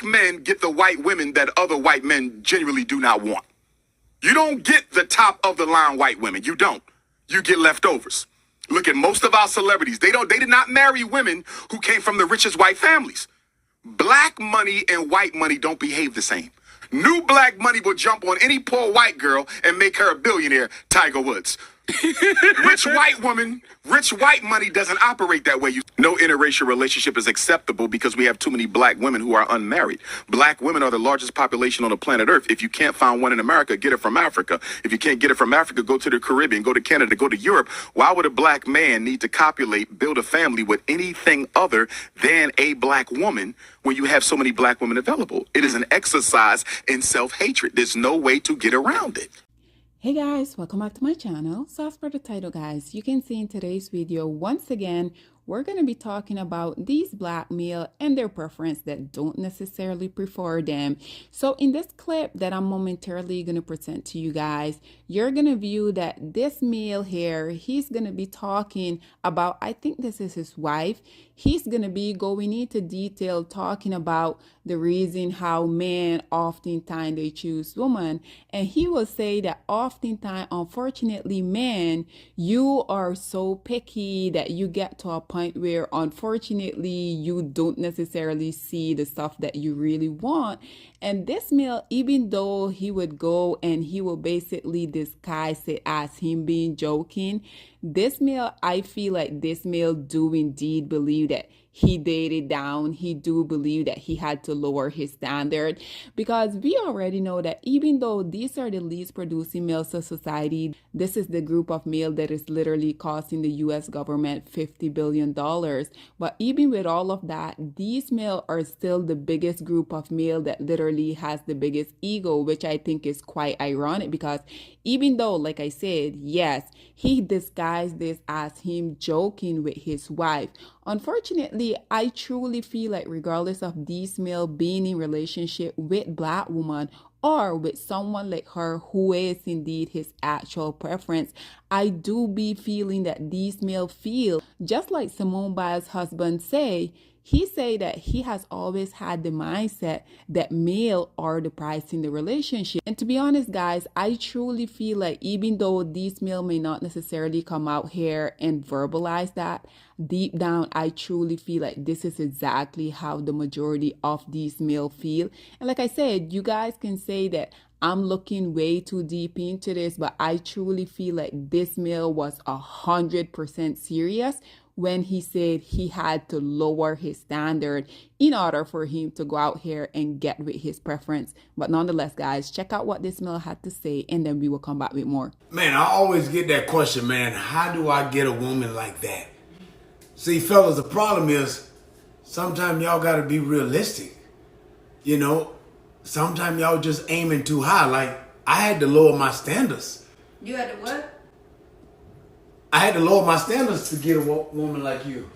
men get the white women that other white men genuinely do not want. You don't get the top of the line white women. You don't. You get leftovers. Look at most of our celebrities. They did not marry women who came from the richest white families. Black money and white money don't behave the same. New black money will jump on any poor white girl and make her a billionaire, Tiger Woods. Rich white woman, rich white money doesn't operate that way. No interracial relationship is acceptable because we have too many black women who are unmarried. Black women are the largest population on the planet Earth. If you can't find one in America, get it from Africa. If you can't get it from Africa, go to the Caribbean, go to Canada, go to Europe. Why would a black man need to copulate, build a family with anything other than a black woman when you have so many black women available? It is an exercise in self-hatred. There's no way to get around it. Hey guys, welcome back to my channel. So as per the title, guys, you can see in today's video, once again, we're going to be talking about these black male and their preference that don't necessarily prefer them. So in this clip that I'm momentarily going to present to you guys, you're going to view that this male here, he's going to be talking about, I think this is his wife. He's going to be going into detail talking about the reason how men oftentimes they choose women. And he will say that oftentimes, unfortunately, men, you are so picky that you get to a point where unfortunately you don't necessarily see the stuff that you really want. And this male, even though he would go and he will basically disguise it as him being joking, this male, I feel like this male do indeed believe that he dated down. He do believe that he had to lower his standard, because we already know that even though these are the least producing males of society, this is the group of male that is literally costing the US government $50 billion. But even with all of that, these male are still the biggest group of male that literally has the biggest ego, which I think is quite ironic, because even though, like I said, yes, he disguised this as him joking with his wife, unfortunately, I truly feel like regardless of these male being in relationship with black woman or with someone like her who is indeed his actual preference, I do be feeling that these male feel just like Simone Biles' husband say. He say that he has always had the mindset that male are the prize in the relationship. And to be honest, guys, I truly feel like even though these male may not necessarily come out here and verbalize that, deep down, I truly feel like this is exactly how the majority of these male feel. And like I said, you guys can say that I'm looking way too deep into this, but I truly feel like this male was 100% serious when he said he had to lower his standard in order for him to go out here and get with his preference. But nonetheless, guys, check out what this male had to say, and then we will come back with more. Man, I always get that question, man. How do I get a woman like that? See, fellas, the problem is sometimes y'all got to be realistic. You know, sometimes y'all just aiming too high. Like, I had to lower my standards. You had to what? I had to lower my standards to get a woman like you.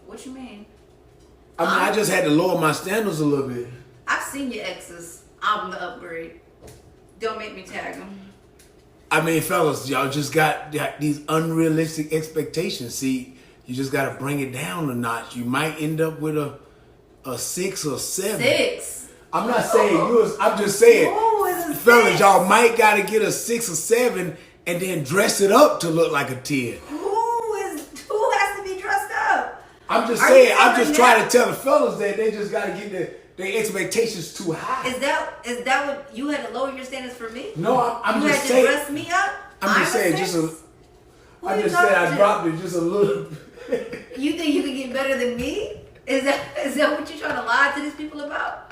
What you mean? I mean, I just had to lower my standards a little bit. I've seen your exes. I'm the upgrade. Don't make me tag them. I mean, fellas, y'all just got these unrealistic expectations. See, you just got to bring it down a notch. You might end up with a 6 or 7. 6? I'm not saying yours. I'm just saying, fellas, y'all might got to get a 6 or 7 and then dress it up to look like a 10. Who has to be dressed up? I'm just saying. I'm just trying to tell the fellas that they just got to get their expectations too high. Is that what you had to lower your standards for me? No, I'm you just saying. saying. You had to dress me up. I'm just saying. I just said I dropped it just a little. You think you can get better than me? Is that what you're trying to lie to these people about?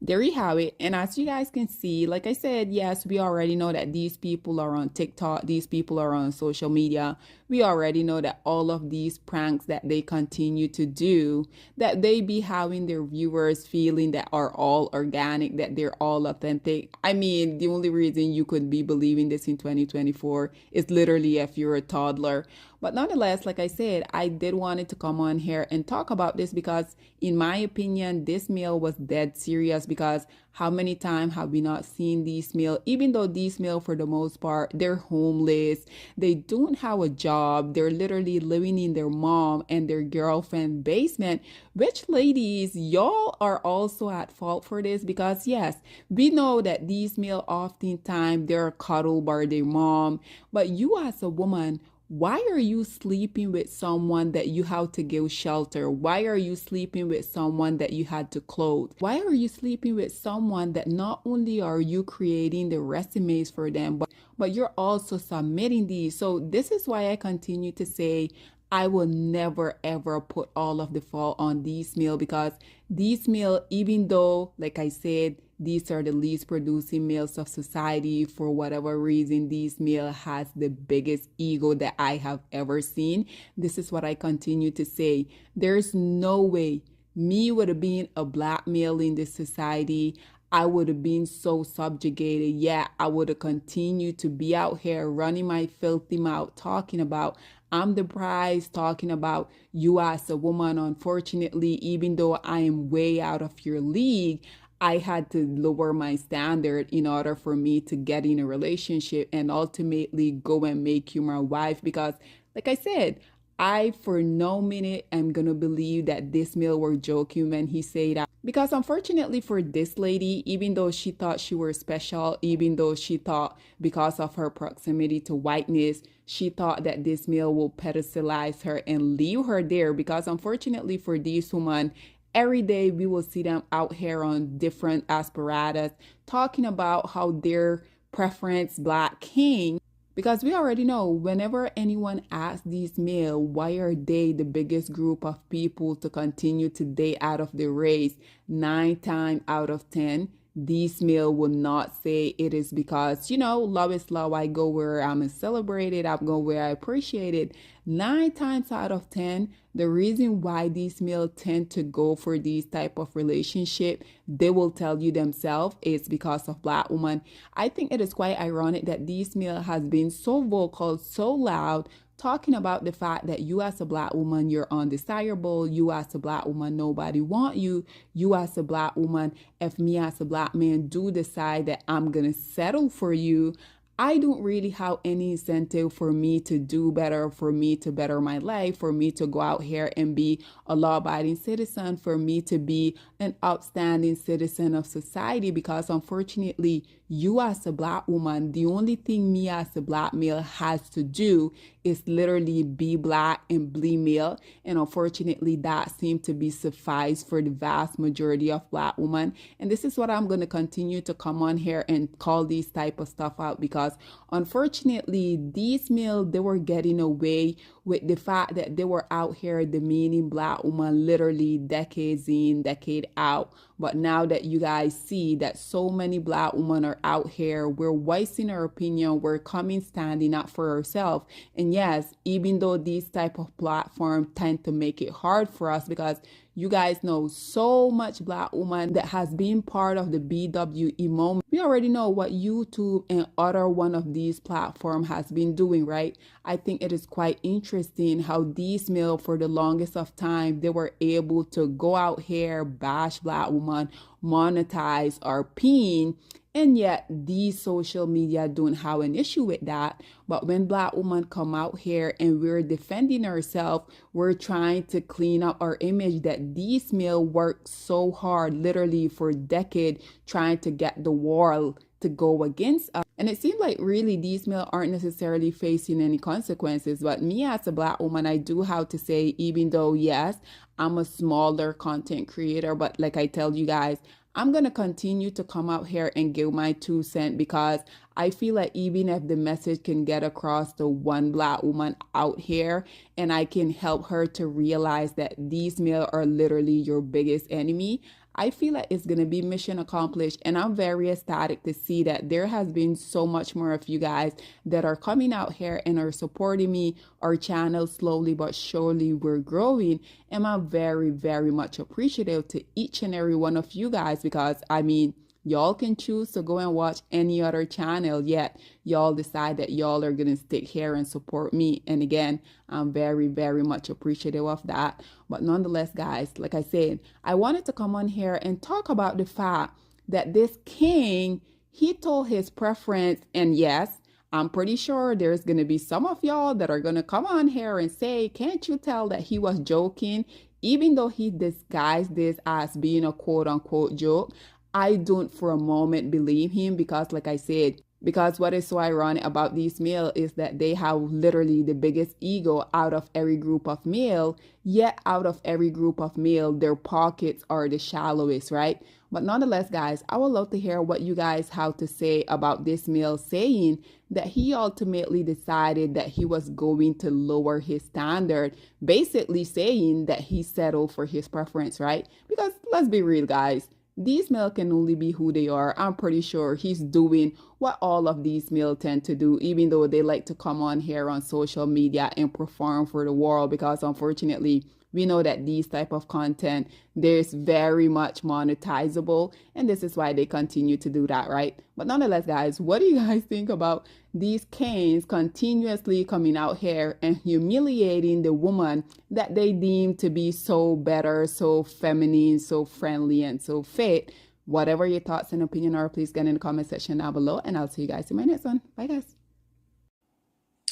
There you have it. And as you guys can see, like I said, yes, we already know that these people are on TikTok. These people are on social media. We already know that all of these pranks that they continue to do, that they be having their viewers feeling that are all organic, that they're all authentic. I mean, the only reason you could be believing this in 2024 is literally if you're a toddler. But nonetheless, like I said, I did wanted to come on here and talk about this because in my opinion, this male was dead serious. Because how many times have we not seen these male, even though these male for the most part, they're homeless, they don't have a job, they're literally living in their mom and their girlfriend basement. Which ladies, y'all are also at fault for this, because yes, we know that these male oftentimes they're cuddled by their mom, but you as a woman, why are you sleeping with someone that you have to give shelter? Why are you sleeping with someone that you had to clothe? Why are you sleeping with someone that not only are you creating the resumes for them, but you're also submitting these? So this is why I continue to say I will never ever put all of the fault on these male, because these male, even though, like I said, these are the least producing males of society, for whatever reason, these male has the biggest ego that I have ever seen. This is what I continue to say. There's no way me would have been a black male in this society. I would have been so subjugated. Yeah, I would have continued to be out here running my filthy mouth, talking about I'm the prize, talking about you as a woman. Unfortunately, even though I am way out of your league, I had to lower my standard in order for me to get in a relationship and ultimately go and make you my wife. Because, like I said, I for no minute am gonna believe that this male were joking when he said that. Because unfortunately for this lady, even though she thought she was special, even though she thought because of her proximity to whiteness, she thought that this male will pedestalize her and leave her there. Because unfortunately for these women, every day we will see them out here on different apparatus talking about how their preference black king. Because we already know whenever anyone asks these male why are they the biggest group of people to continue to date out of the race, 9 times out of 10 these male will not say it is because, love is love. I go where I'm celebrated. I go where I appreciate it. 9 times out of 10, the reason why these male tend to go for these type of relationship, they will tell you themselves, it's because of black woman. I think it is quite ironic that these male has been so vocal, so loud, talking about the fact that you as a black woman, you're undesirable. You as a black woman, nobody want you. You as a black woman, if me as a black man do decide that I'm going to settle for you, I don't really have any incentive for me to do better, for me to better my life, for me to go out here and be a law-abiding citizen, for me to be an upstanding citizen of society. Because unfortunately, you as a black woman, the only thing me as a black male has to do is literally be black and be male. And unfortunately, that seems to be suffice for the vast majority of black women. And this is what I'm going to continue to come on here and call these type of stuff out, because unfortunately, these male, they were getting away with the fact that they were out here demeaning black women literally decades in, decade out. But now that you guys see that so many black women are out here, we're voicing our opinion, we're coming standing up for ourselves. And yes, even though these type of platforms tend to make it hard for us, because you guys know so much black woman that has been part of the BWE moment. We already know what YouTube and other one of these platforms has been doing, right? I think it is quite interesting how these male for the longest of time, they were able to go out here, bash black woman, monetize or pin. And yet these social media don't have an issue with that. But when black women come out here and we're defending ourselves, we're trying to clean up our image that these male work so hard, literally for decades, trying to get the world to go against us. And it seems like really these male aren't necessarily facing any consequences. But me as a black woman, I do have to say, even though, yes, I'm a smaller content creator, but like I tell you guys, I'm going to continue to come out here and give my 2 cents, because I feel like even if the message can get across to one black woman out here and I can help her to realize that these male are literally your biggest enemy, I feel like it's going to be mission accomplished. And I'm very ecstatic to see that there has been so much more of you guys that are coming out here and are supporting me. Our channel slowly but surely we're growing. And I'm very, very much appreciative to each and every one of you guys, because I mean, Y'all can choose to go and watch any other channel, yet y'all decide that y'all are going to stick here and support me. And again, I'm very, very much appreciative of that. But nonetheless, guys, like I said, I wanted to come on here and talk about the fact that this king, he told his preference, and yes, I'm pretty sure there's going to be some of y'all that are going to come on here and say, can't you tell that he was joking? Even though he disguised this as being a quote unquote joke, I don't for a moment believe him because, like I said, because what is so ironic about these males is that they have literally the biggest ego out of every group of male, yet out of every group of male, their pockets are the shallowest, right? But nonetheless, guys, I would love to hear what you guys have to say about this male saying that he ultimately decided that he was going to lower his standard, basically saying that he settled for his preference, right? Because let's be real, guys. These males can only be who they are. I'm pretty sure he's doing what all of these males tend to do, even though they like to come on here on social media and perform for the world, because unfortunately, we know that these type of content, there's very much monetizable, and this is why they continue to do that, right? But nonetheless, guys, what do you guys think about these Kangs continuously coming out here and humiliating the woman that they deem to be so better, so feminine, so friendly, and so fit? Whatever your thoughts and opinion are, please get in the comment section down below, and I'll see you guys in my next one. Bye, guys.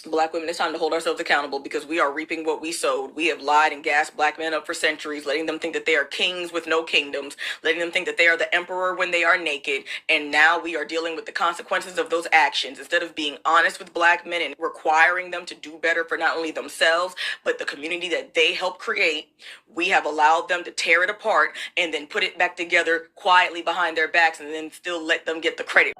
Black women, it's time to hold ourselves accountable because we are reaping what we sowed. We have lied and gassed black men up for centuries, letting them think that they are kings with no kingdoms, letting them think that they are the emperor when they are naked. And now we are dealing with the consequences of those actions. Instead of being honest with black men and requiring them to do better for not only themselves, but the community that they helped create, we have allowed them to tear it apart and then put it back together quietly behind their backs and then still let them get the credit.